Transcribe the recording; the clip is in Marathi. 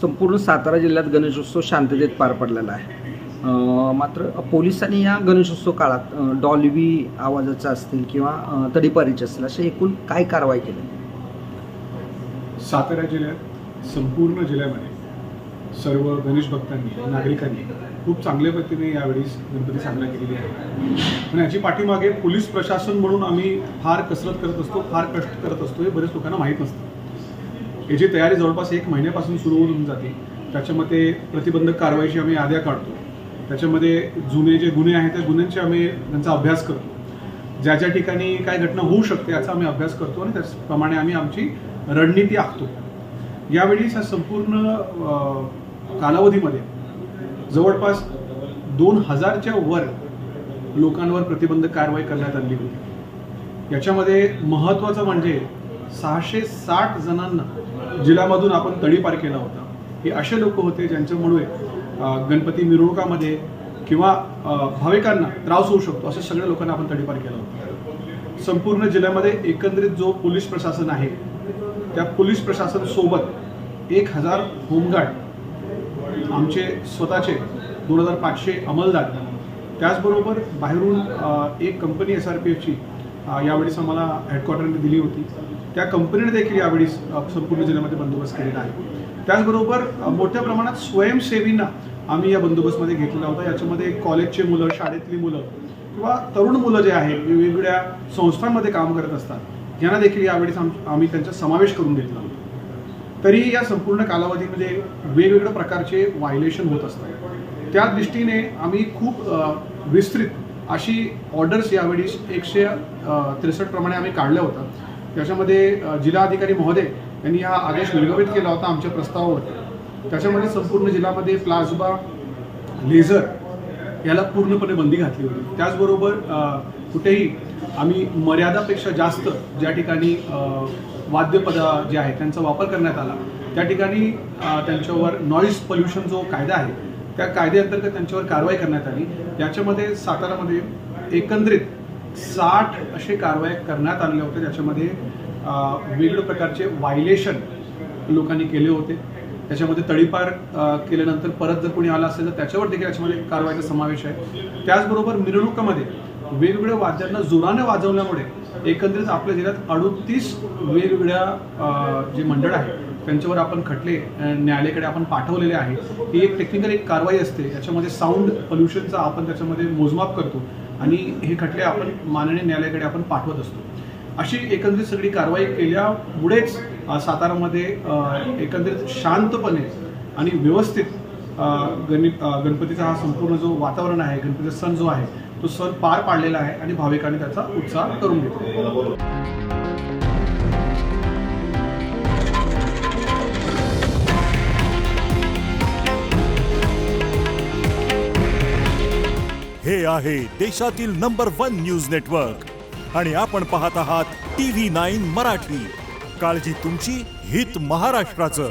संपूर्ण सातारा जिल्ह्यात गणेशोत्सव शांततेत पार पडलेला आहे. मात्र पोलिसांनी या गणेशोत्सव काळात डॉल्बी आवाजाचा असतील किंवा तडीपारीचे असतील अशा एकूण काय कारवाई केली? सातारा जिल्ह्यात संपूर्ण जिल्ह्यामध्ये सर्व गणेश भक्तांनी नागरिकांनी खूप चांगल्या पद्धतीने यावेळी गणपती साजरा केलेली आहे. पण याची पाठीमागे पोलीस प्रशासन म्हणून आम्ही फार कसरत करत असतो, फार कष्ट करत असतो, हे बरेच लोकांना माहीत नसतं. याची तयारी जवळपास 1 महिन्यापासून सुरू होऊन जाते. त्याच्यामध्ये प्रतिबंधक कारवाईची आम्ही याद्या काढतो. त्याच्यामध्ये जुने जे गुन्हे आहेत त्या गुन्ह्यांचे आम्ही त्यांचा अभ्यास करतो. ज्या ज्या ठिकाणी काय घटना होऊ शकते याचा आम्ही अभ्यास करतो आणि त्याचप्रमाणे आम्ही आमची रणनीती आखतो. यावेळी ह्या संपूर्ण कालावधीमध्ये जवळपास 2000च्या वर लोकांवर प्रतिबंधक कारवाई करण्यात आली होती. याच्यामध्ये महत्त्वाचं म्हणजे 660 जणांना जिल्ह्यामधून आपण तडीपार केला होता. हे असे लोक होते ज्यांच्यामुळे गणपती मिरवणुकामध्ये किंवा भाविकांना त्रास होऊ शकतो अशा सगळ्या लोकांना आपण तडीपार केला होता. संपूर्ण जिल्ह्यामध्ये एकंदरीत जो पोलीस प्रशासन आहे त्या पोलीस प्रशासनासोबत 1000 होमगार्ड, आमचे स्वतःचे 2500 अंमलदार, त्याचबरोबर बाहेरून एक कंपनी SRPFची यावेळेस आम्हाला हेडक्वार्टरने दिली होती. त्या कंपनीने देखील यावेळी संपूर्ण जिल्ह्यामध्ये बंदोबस्त केलेला आहे. त्याचबरोबर मोठ्या प्रमाणात स्वयंसेवींना आम्ही या बंदोबस्तमध्ये घेतलेला होता. याच्यामध्ये कॉलेजचे मुलं, शाळेतली मुलं किंवा तरुण मुलं जे आहेत वेगवेगळ्या संस्थांमध्ये काम करत असतात यांना देखील यावेळेस आम्ही त्यांचा समावेश करून घेतला होता. तरी या संपूर्ण कालावधीमध्ये वेगवेगळ्या प्रकारचे व्हायलेशन होत असतात. त्या दृष्टीने आम्ही खूप विस्तृत अशी ऑर्डर्स यावेळी 163 प्रमाणे आम्ही काढल्या होत्या. त्याच्यामध्ये जिल्हाधिकारी महोदय यांनी हा आदेश निर्गमित केला होता आमच्या प्रस्तावावर. त्याच्यामध्ये संपूर्ण जिल्ह्यामध्ये प्लाझ्मा, लेझर याला पूर्णपणे बंदी घातली होती. त्याचबरोबर कुठेही आम्ही मर्यादापेक्षा जास्त ज्या ठिकाणी वाद्यपद जे आहे त्यांचा वापर करण्यात आला त्या ठिकाणी त्यांच्यावर नॉईज पोल्युशन जो कायदा आहे त्या कायद्याअंतर्गत त्यांच्यावर कारवाई करण्यात आली. याच्यामध्ये सातारामध्ये एकंदरीत 60 असे कारवाई करण्यात आलेले होते. त्याच्यामध्ये वेगवेगळ्या प्रकारचे व्हायलेशन लोकांनी केले होते. त्याच्यामध्ये तडीपार केल्यानंतर परत जर कोणी आला असेल तर त्याच्यावर देखील याच्यामध्ये कारवाईचा समावेश आहे. त्याचबरोबर मिरवणुकामध्ये वेगवेगळ्या वाद्यांना जोराने वाजवल्यामुळे एकंदरीत आपल्या जिल्ह्यात 38 वेगवेगळ्या जे मंडळ आहे त्यांच्यावर आपण खटले न्यायालयाकडे आपण पाठवलेले आहे. ही एक टेक्निकल एक कारवाई असते. याच्यामध्ये साऊंड पोल्युशनचा आपण त्याच्यामध्ये मोजमाप करतो आणि हे खटले आपण माननीय न्यायालयाकडे आपण पाठवत असतो. अशी एकंदरीत सगळी कारवाई केल्यामुळेच सातारामध्ये एकंदरीत शांतपणे आणि व्यवस्थित गणपतीचा हा संपूर्ण जो वातावरण आहे, गणपतीचा सण जो आहे तो सण पार पाडलेला आहे आणि भाविकांनी त्याचा उत्साह करून घेतला. हे आहे देशातील नंबर 1 न्यूज नेटवर्क आणि आपण पाहत आहात TV9 मराठी. काळजी तुमची, हित महाराष्ट्राचं.